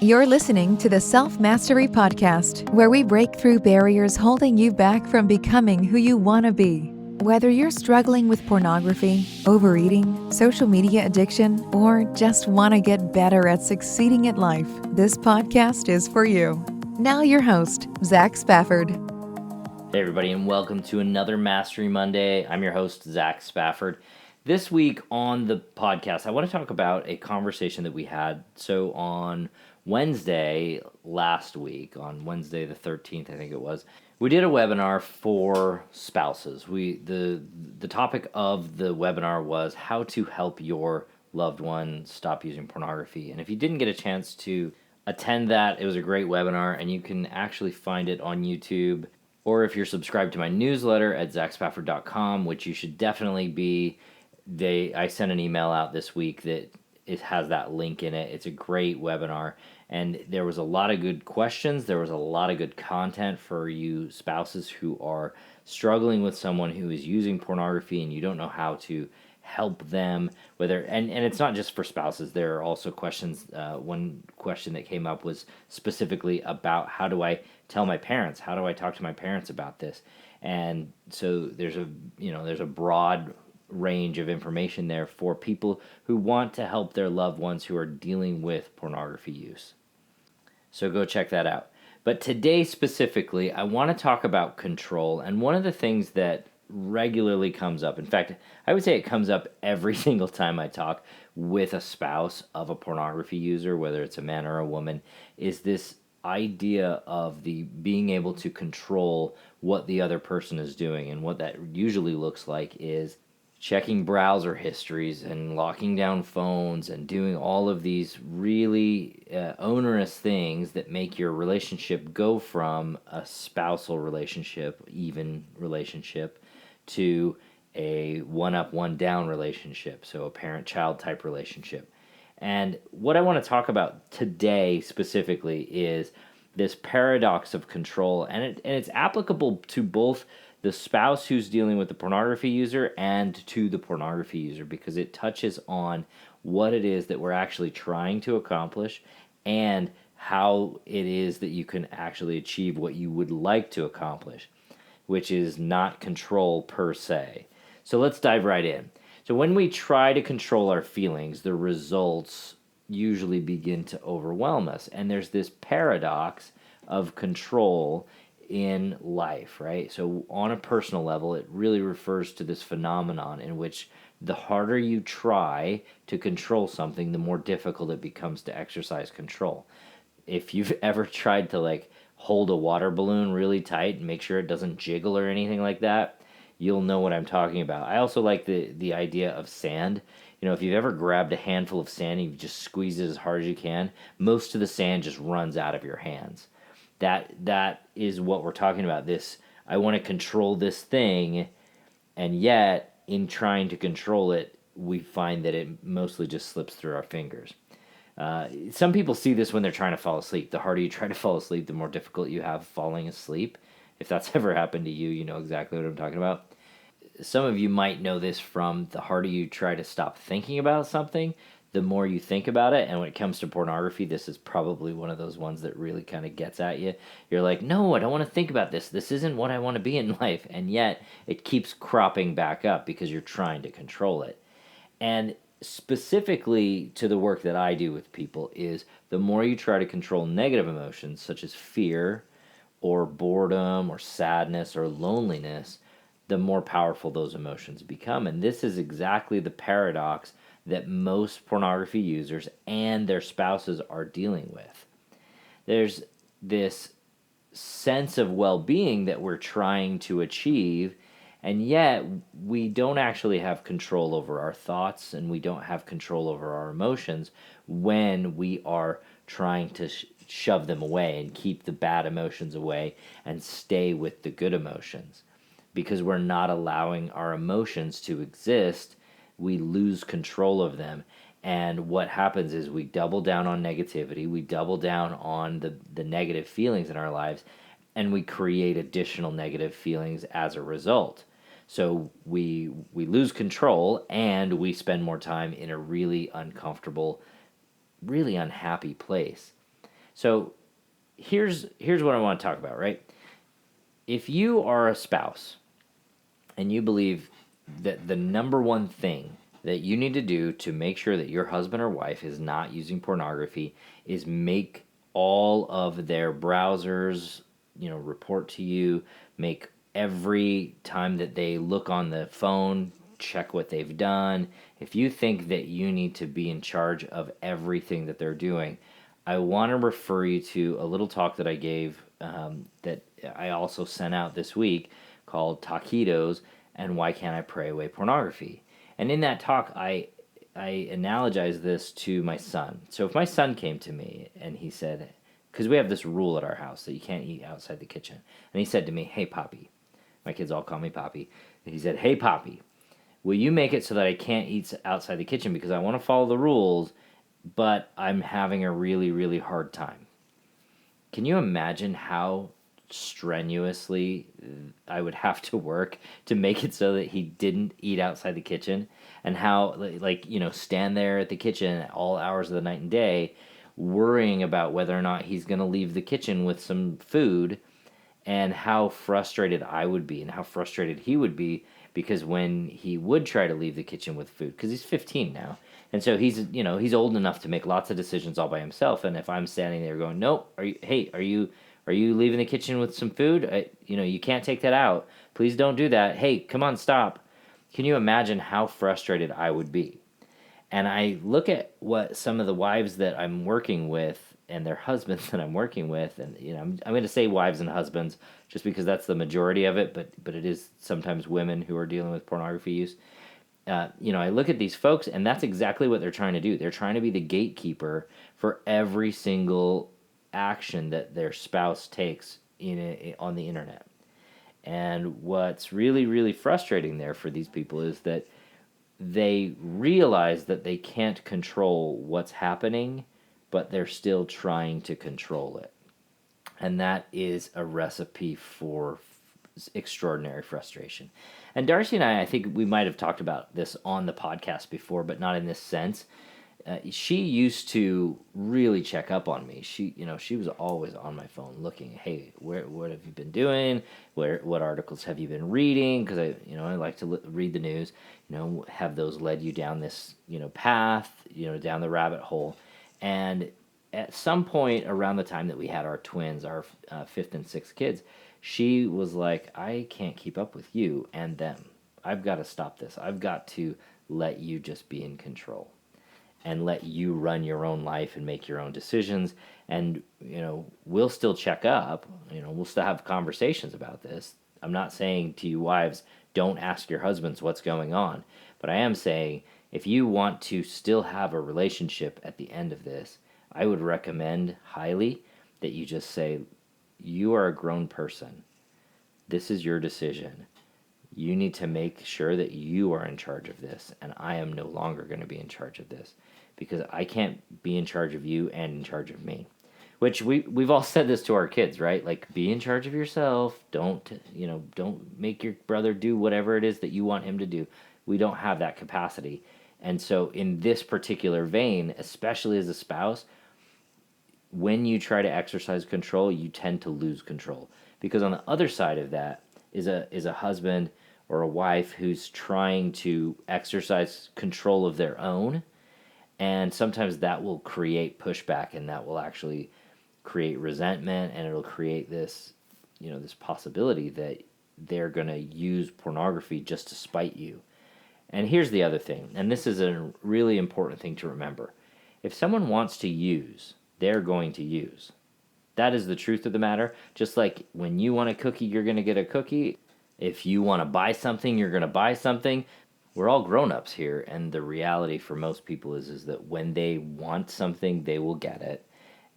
You're listening to the Self Mastery Podcast, where we break through barriers holding you back from becoming who you want to be. Whether you're struggling with pornography, overeating, social media addiction, or just want to get better at succeeding at life, this podcast is for you. Now your host, Zach Spafford. Hey everybody, and welcome to another Mastery Monday. I'm your host, Zach Spafford. This week on the podcast, I want to talk about a conversation that we had. So on Wednesday last week, on Wednesday the 13th, I think it was, we did a webinar for spouses. The topic of the webinar was how to help your loved one stop using pornography. And if you didn't get a chance to attend that, it was a great webinar, and you can actually find it on YouTube. Or if you're subscribed to my newsletter at zachspafford.com, which you should definitely be, I sent an email out this week that it has that link in it. It's a great webinar, and there was a lot of good questions. There was a lot of good content for you spouses who are struggling with someone who is using pornography and you don't know how to help them. And it's not just for spouses. There are also questions. One question that came up was specifically about how do I tell my parents? How do I talk to my parents about this? And so there's a broad range of information there for people who want to help their loved ones who are dealing with pornography use. So go check that out. But today specifically, I want to talk about control. And one of the things that regularly comes up, in fact, I would say it comes up every single time I talk with a spouse of a pornography user, whether it's a man or a woman, is this idea of the being able to control what the other person is doing. And what that usually looks like is checking browser histories and locking down phones and doing all of these really onerous things that make your relationship go from a spousal relationship, even relationship, to a one-up, one-down relationship, so a parent-child type relationship. And what I want to talk about today specifically is this paradox of control, and it's applicable to both the spouse who's dealing with the pornography user and to the pornography user, because it touches on what it is that we're actually trying to accomplish and how it is that you can actually achieve what you would like to accomplish, which is not control per se. So let's dive right in. So when we try to control our feelings, the results usually begin to overwhelm us. And there's this paradox of control in life, right? So on a personal level, it really refers to this phenomenon in which the harder you try to control something, the more difficult it becomes to exercise control. If you've ever tried to hold a water balloon really tight and make sure it doesn't jiggle or anything like that, you'll know what I'm talking about. I also like the idea of sand. If you've ever grabbed a handful of sand and you just squeeze it as hard as you can, most of the sand just runs out of your hands. That is what we're talking about. This, I want to control this thing, and yet in trying to control it, we find that it mostly just slips through our fingers. Some people see this when they're trying to fall asleep. The harder you try to fall asleep, the more difficult you have falling asleep. If that's ever happened to you, you know exactly what I'm talking about. Some of you might know this from the harder you try to stop thinking about something, the more you think about it. And when it comes to pornography, this is probably one of those ones that really kind of gets at you. You're like, no, I don't want to think about this. This isn't what I want to be in life. And yet it keeps cropping back up because you're trying to control it. And specifically to the work that I do with people is the more you try to control negative emotions such as fear or boredom or sadness or loneliness, the more powerful those emotions become. And this is exactly the paradox that most pornography users and their spouses are dealing with. There's this sense of well-being that we're trying to achieve, and yet we don't actually have control over our thoughts, and we don't have control over our emotions when we are trying to shove them away and keep the bad emotions away and stay with the good emotions. Because we're not allowing our emotions to exist, we lose control of them. And what happens is we double down on negativity, we double down on the negative feelings in our lives, and we create additional negative feelings as a result. So we lose control, and we spend more time in a really uncomfortable, really unhappy place. So here's what I want to talk about, right? If you are a spouse and you believe that the number one thing that you need to do to make sure that your husband or wife is not using pornography is make all of their browsers, report to you, make every time that they look on the phone, check what they've done. If you think that you need to be in charge of everything that they're doing, I want to refer you to a little talk that I gave that I also sent out this week called Taquitos and Why Can't I Pray Away Pornography? And in that talk, I analogize this to my son. So if my son came to me and he said, because we have this rule at our house that you can't eat outside the kitchen, and he said to me, "Hey, Poppy," my kids all call me Poppy, and he said, "Hey, Poppy, will you make it so that I can't eat outside the kitchen because I want to follow the rules, but I'm having a really, really hard time?" Can you imagine how strenuously I would have to work to make it so that he didn't eat outside the kitchen, and how stand there at the kitchen at all hours of the night and day worrying about whether or not he's going to leave the kitchen with some food, and how frustrated I would be and how frustrated he would be because when he would try to leave the kitchen with food, because he's 15 now, and so he's old enough to make lots of decisions all by himself, and if I'm standing there going, "Nope, are you leaving the kitchen with some food? You can't take that out. Please don't do that. Hey, come on, stop." Can you imagine how frustrated I would be? And I look at what some of the wives that I'm working with and their husbands that I'm working with, and I'm going to say wives and husbands just because that's the majority of it, but it is sometimes women who are dealing with pornography use. I look at these folks, and that's exactly what they're trying to do. They're trying to be the gatekeeper for every single action that their spouse takes on the internet. And what's really, really frustrating there for these people is that they realize that they can't control what's happening, but they're still trying to control it. And that is a recipe for extraordinary frustration. And Darcy and I think we might have talked about this on the podcast before, but not in this sense. She used to really check up on me. She was always on my phone looking. Hey, what have you been doing? What articles have you been reading? Because I like to read the news. Have those led you down this path? Down the rabbit hole. And at some point around the time that we had our twins, our fifth and sixth kids, she was like, "I can't keep up with you and them. I've got to stop this. I've got to let you just be in control and let you run your own life and make your own decisions. And, we'll still check up, we'll still have conversations about this. I'm not saying to you wives, don't ask your husbands what's going on. But I am saying if you want to still have a relationship at the end of this, I would recommend highly that you just say, you are a grown person. This is your decision. You need to make sure that you are in charge of this, and I am no longer going to be in charge of this because I can't be in charge of you and in charge of me. Which we've all said this to our kids, right? Like, be in charge of yourself. Don't make your brother do whatever it is that you want him to do. We don't have that capacity. And so in this particular vein, especially as a spouse, when you try to exercise control, you tend to lose control. Because on the other side of that is a husband or a wife who's trying to exercise control of their own, and sometimes that will create pushback, and that will actually create resentment, and it'll create this this possibility that they're going to use pornography just to spite you. And here's the other thing, and this is a really important thing to remember. If someone wants to use, they're going to use. That is the truth of the matter. Just like when you want a cookie, you're going to get a cookie. If you want to buy something, you're going to buy something. We're all grown-ups here, and the reality for most people is that when they want something, they will get it.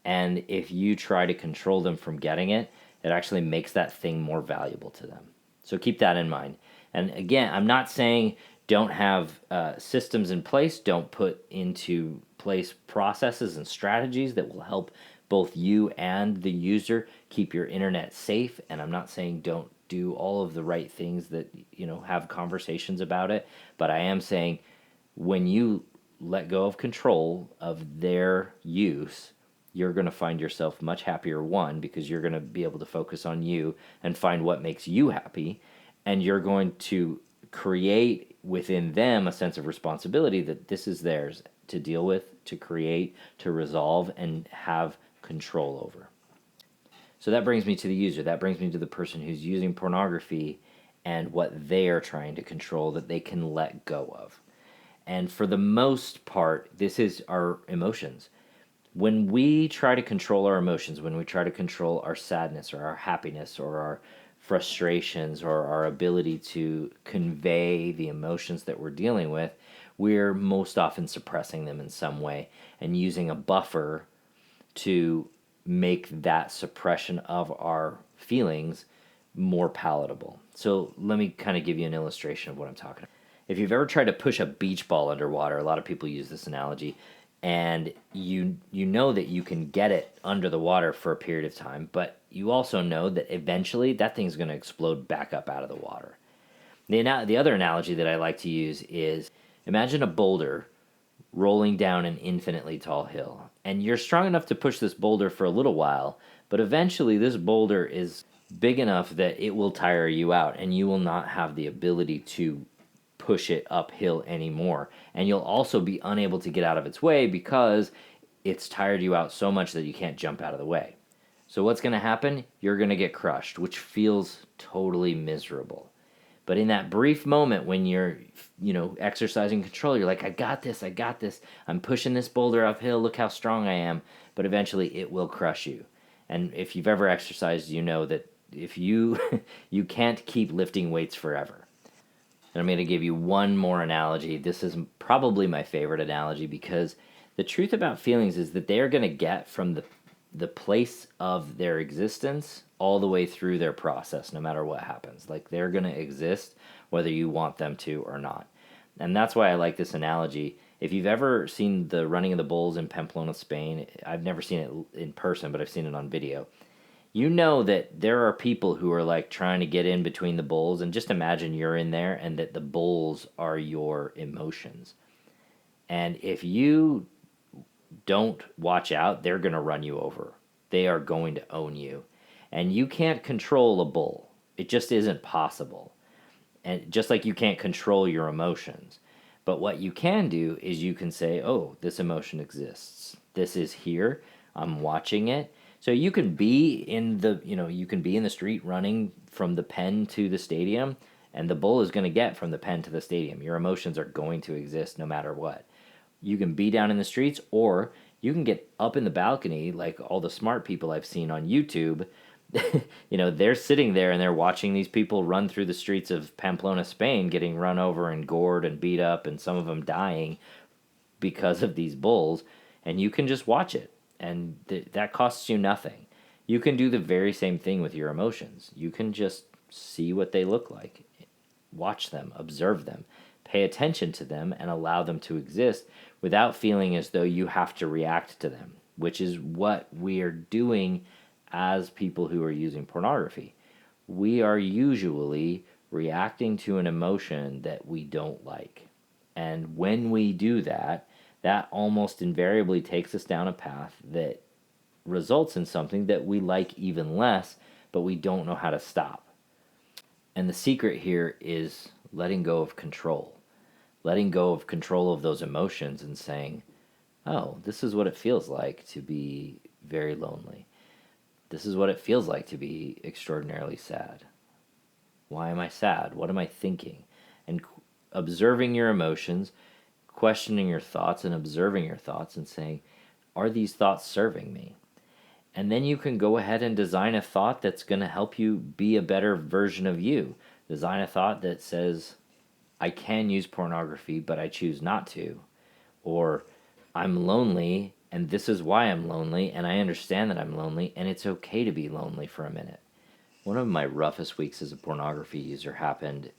And if you try to control them from getting it, it actually makes that thing more valuable to them. So keep that in mind. And again, I'm not saying don't have systems in place, don't put into place processes and strategies that will help both you and the user keep your internet safe. And I'm not saying don't do all of the right things that, have conversations about it. But I am saying when you let go of control of their use, you're going to find yourself much happier, one, because you're going to be able to focus on you and find what makes you happy, and you're going to create within them a sense of responsibility that this is theirs to deal with, to create, to resolve, and have control over. So that brings me to the user. That brings me to the person who's using pornography and what they are trying to control that they can let go of. And for the most part, this is our emotions. When we try to control our emotions, when we try to control our sadness or our happiness or our frustrations or our ability to convey the emotions that we're dealing with, we're most often suppressing them in some way and using a buffer to make that suppression of our feelings more palatable. So let me kind of give you an illustration of what I'm talking about. If you've ever tried to push a beach ball underwater, a lot of people use this analogy, and you know that you can get it under the water for a period of time, but you also know that eventually that thing's going to explode back up out of the water. The other analogy that I like to use is, imagine a boulder rolling down an infinitely tall hill, and you're strong enough to push this boulder for a little while, but eventually this boulder is big enough that it will tire you out, and you will not have the ability to push it uphill anymore. And you'll also be unable to get out of its way because it's tired you out so much that you can't jump out of the way. So what's going to happen? You're going to get crushed, which feels totally miserable. But in that brief moment when you're, exercising control, you're like, I got this, I'm pushing this boulder uphill, look how strong I am. But eventually it will crush you. And if you've ever exercised, you know that if you you can't keep lifting weights forever. And I'm going to give you one more analogy. This is probably my favorite analogy because the truth about feelings is that they are going to get from the place of their existence all the way through their process, no matter what happens. Like, they're going to exist whether you want them to or not. And that's why I like this analogy. If you've ever seen the running of the bulls in Pamplona, Spain, I've never seen it in person, but I've seen it on video. You know that there are people who are like trying to get in between the bulls, and just imagine you're in there and that the bulls are your emotions. And if you don't watch out, they're going to run you over. They are going to own you. And you can't control a bull. It just isn't possible. And just like you can't control your emotions. But what you can do is you can say, oh, this emotion exists. This is here. I'm watching it. So you can be in the street running from the pen to the stadium, and the bull is going to get from the pen to the stadium. Your emotions are going to exist no matter what. You can be down in the streets, or you can get up in the balcony like all the smart people I've seen on YouTube. They're sitting there and they're watching these people run through the streets of Pamplona, Spain, getting run over and gored and beat up, and some of them dying because of these bulls, and you can just watch it. And that costs you nothing. You can do the very same thing with your emotions. You can just see what they look like, watch them, observe them, pay attention to them, and allow them to exist without feeling as though you have to react to them, which is what we are doing as people who are using pornography. We are usually reacting to an emotion that we don't like. And when we do that, that almost invariably takes us down a path that results in something that we like even less, but we don't know how to stop. And the secret here is letting go of control. Letting go of control of those emotions and saying, oh, this is what it feels like to be very lonely. This is what it feels like to be extraordinarily sad. Why am I sad? What am I thinking? And observing your emotions, questioning your thoughts and observing your thoughts and saying, are these thoughts serving me? And then you can go ahead and design a thought that's going to help you be a better version of you. Design a thought that says, I can use pornography, but I choose not to. Or, I'm lonely, and this is why I'm lonely, and I understand that I'm lonely, and it's okay to be lonely for a minute. One of my roughest weeks as a pornography user happened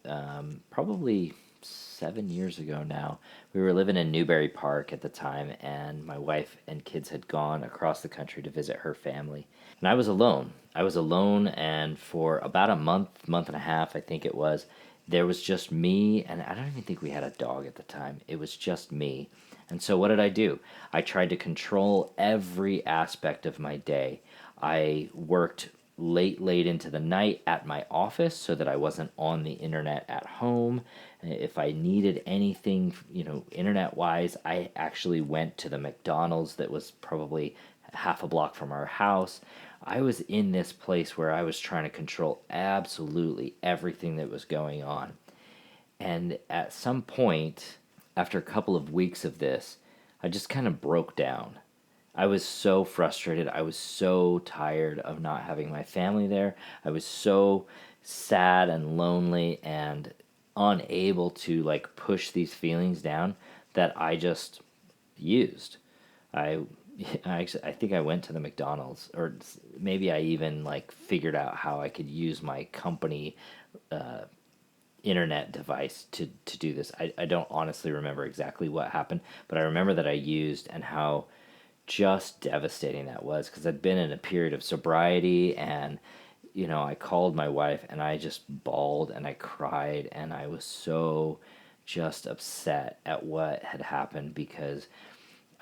probably 7 years ago now. We were living in Newbury Park at the time, and my wife and kids had gone across the country to visit her family. And I was alone. And for about a month and a half, I think it was, there was just me, and I don't even think we had a dog at the time. It was just me. And so what did I do? I tried to control every aspect of my day. I worked late into the night at my office so that I wasn't on the internet at home. If I needed anything, internet wise, I actually went to the McDonald's that was probably half a block from our house. I was in this place where I was trying to control absolutely everything that was going on. And at some point, after a couple of weeks of this, I just kind of broke down. I was so frustrated. I was so tired of not having my family there. I was so sad and lonely and unable to like push these feelings down that I just used. I I think I went to the McDonald's, or maybe I even like figured out how I could use my company internet device to do this. I don't honestly remember exactly what happened, but I remember that I used and how just devastating that was, because I'd been in a period of sobriety, and I called my wife and I just bawled and I cried and I was so just upset at what had happened, because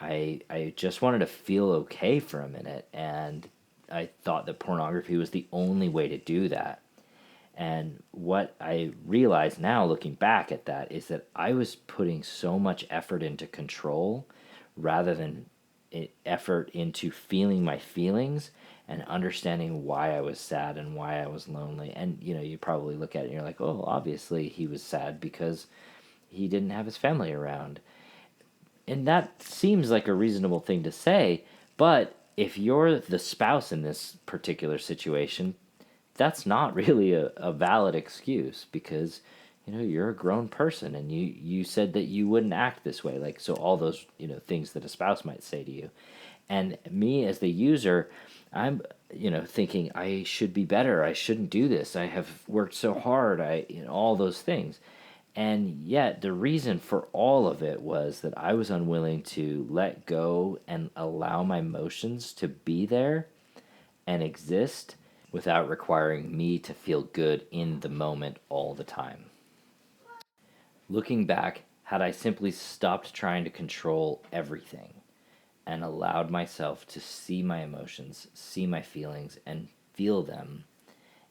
I just wanted to feel okay for a minute, and I thought that pornography was the only way to do that. And what I realize now, looking back at that, is that I was putting so much effort into control rather than effort into feeling my feelings and understanding why I was sad and why I was lonely. And you probably look at it and you're like, oh, obviously he was sad because he didn't have his family around. And that seems like a reasonable thing to say, but if you're the spouse in this particular situation, that's not really a valid excuse, because you're a grown person and you said that you wouldn't act this way, like, so all those things that a spouse might say to you. And me as the user, I'm thinking I should be better, I shouldn't do this, I have worked so hard, all those things. And yet the reason for all of it was that I was unwilling to let go and allow my emotions to be there and exist without requiring me to feel good in the moment all the time. Looking back, had I simply stopped trying to control everything and allowed myself to see my emotions, see my feelings, and feel them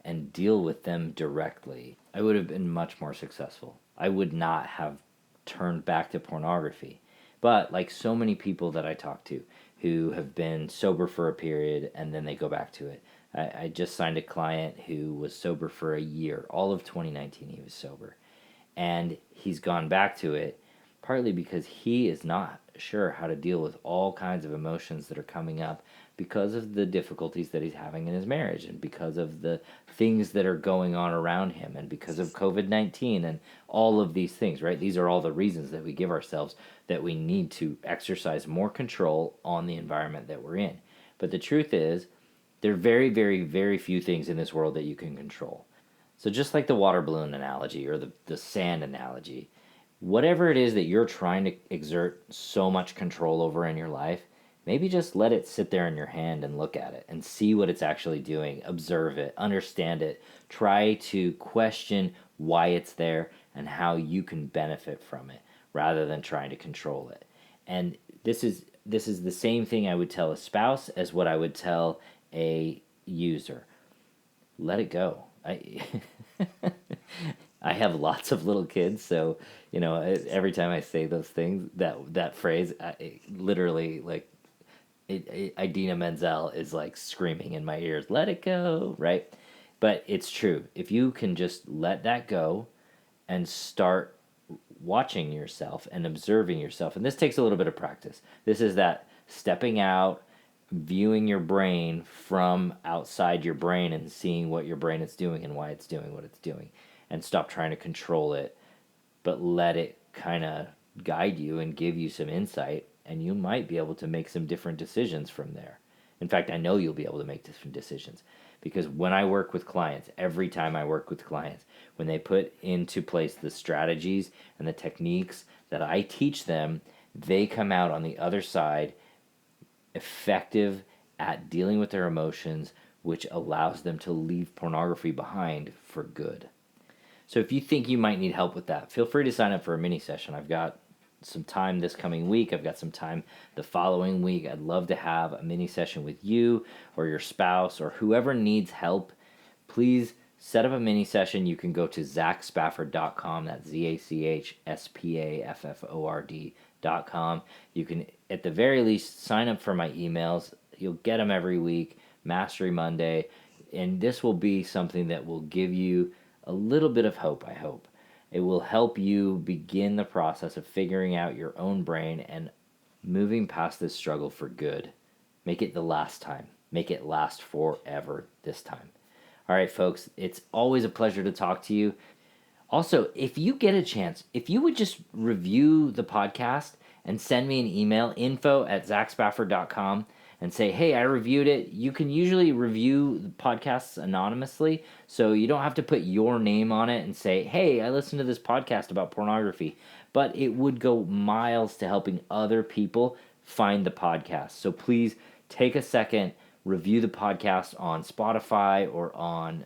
and deal with them directly, I would have been much more successful. I would not have turned back to pornography. But like so many people that I talk to who have been sober for a period and then they go back to it. I just signed a client who was sober for a year. All of 2019 he was sober. And he's gone back to it partly because he is not sure how to deal with all kinds of emotions that are coming up because of the difficulties that he's having in his marriage, and because of the things that are going on around him, and because of COVID-19 and all of these things, right? These are all the reasons that we give ourselves that we need to exercise more control on the environment that we're in. But the truth is, there are very, very, very few things in this world that you can control. So just like the water balloon analogy or the sand analogy, whatever it is that you're trying to exert so much control over in your life, maybe just let it sit there in your hand and look at it and see what it's actually doing. Observe it, understand it, try to question why it's there and how you can benefit from it rather than trying to control it. And this is the same thing I would tell a spouse as what I would tell a user. Let it go. I have lots of little kids, so every time I say those things, that phrase, literally, like, Idina Menzel is like screaming in my ears, "Let it go!" Right? But it's true. If you can just let that go and start watching yourself and observing yourself, and this takes a little bit of practice. This is that stepping out, viewing your brain from outside your brain and seeing what your brain is doing and why it's doing what it's doing, and stop trying to control it, but let it kind of guide you and give you some insight, and you might be able to make some different decisions from there. In fact, I know you'll be able to make different decisions, because when I work with clients, every time I work with clients, when they put into place the strategies and the techniques that I teach them, they come out on the other side effective at dealing with their emotions, which allows them to leave pornography behind for good. So if you think you might need help with that, feel free to sign up for a mini session. I've got some time this coming week. I've got some time the following week. I'd love to have a mini session with you or your spouse or whoever needs help. Please set up a mini session. You can go to zachspafford.com. That's ZACHSPAFFORD.com. You can, at the very least, sign up for my emails. You'll get them every week, Mastery Monday. And this will be something that will give you a little bit of hope, I hope. It will help you begin the process of figuring out your own brain and moving past this struggle for good. Make it the last time. Make it last forever this time. All right, folks, it's always a pleasure to talk to you. Also, if you get a chance, if you would just review the podcast and send me an email, info@zachspafford.com, and say, hey, I reviewed it. You can usually review the podcasts anonymously, so you don't have to put your name on it and say, hey, I listened to this podcast about pornography. But it would go miles to helping other people find the podcast. So please take a second, review the podcast on Spotify or on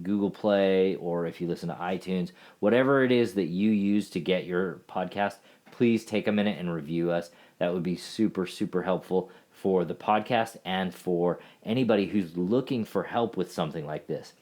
Google Play, or if you listen to iTunes, whatever it is that you use to get your podcast, please take a minute and review us. That would be super, super helpful for the podcast and for anybody who's looking for help with something like this.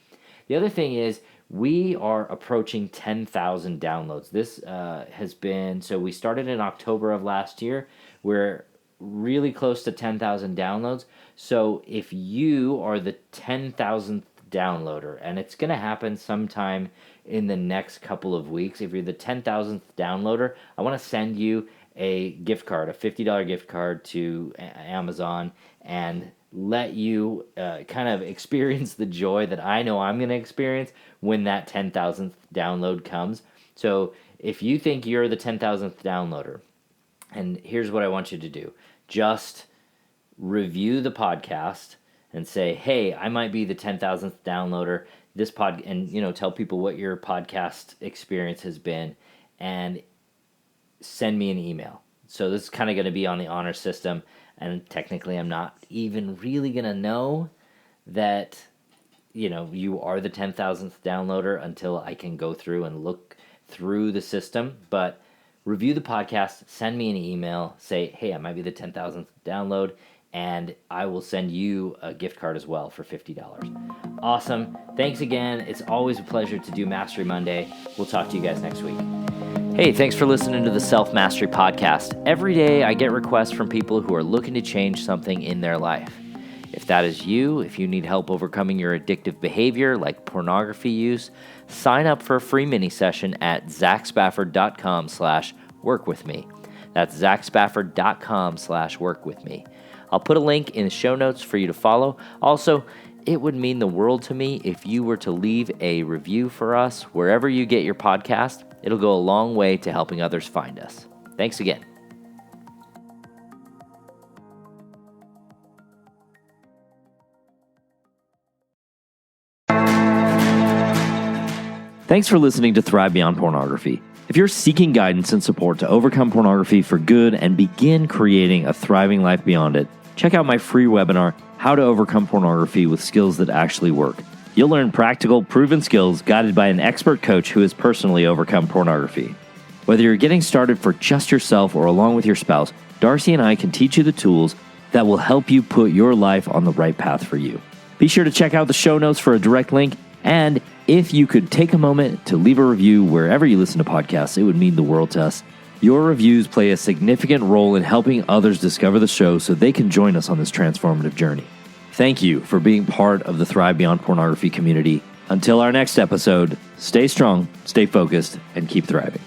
The other thing is we are approaching 10,000 downloads. This has been, so we started in October of last year. We're really close to 10,000 downloads. So if you are the 10,000th downloader, and it's going to happen sometime in the next couple of weeks, if you're the 10,000th downloader, I want to send you a gift card, a $50 gift card to Amazon, and let you kind of experience the joy that I know I'm going to experience when that 10,000th download comes. So if you think you're the 10,000th downloader, and here's what I want you to do. Just review the podcast and say, hey, I might be the 10,000th downloader. And tell people what your podcast experience has been, and send me an email. So this is kind of going to be on the honor system, and technically I'm not even really going to know that you are the 10,000th downloader until I can go through and look through the system. But review the podcast, send me an email, say, hey, I might be the 10,000th download, and I will send you a gift card as well for $50. Awesome. Thanks again. It's always a pleasure to do Mastery Monday. We'll talk to you guys next week. Hey, thanks for listening to the Self Mastery Podcast. Every day I get requests from people who are looking to change something in their life. If that is you, if you need help overcoming your addictive behavior like pornography use, sign up for a free mini session at zachspafford.com/workwithme. That's zachspafford.com/workwithme. I'll put a link in the show notes for you to follow. Also, it would mean the world to me if you were to leave a review for us wherever you get your podcast. It'll go a long way to helping others find us. Thanks again. Thanks for listening to Thrive Beyond Pornography. If you're seeking guidance and support to overcome pornography for good and begin creating a thriving life beyond it, check out my free webinar, How to Overcome Pornography with Skills That Actually Work. You'll learn practical, proven skills guided by an expert coach who has personally overcome pornography. Whether you're getting started for just yourself or along with your spouse, Darcy and I can teach you the tools that will help you put your life on the right path for you. Be sure to check out the show notes for a direct link, and if you could take a moment to leave a review wherever you listen to podcasts, it would mean the world to us. Your reviews play a significant role in helping others discover the show so they can join us on this transformative journey. Thank you for being part of the Thrive Beyond Pornography community. Until our next episode, stay strong, stay focused, and keep thriving.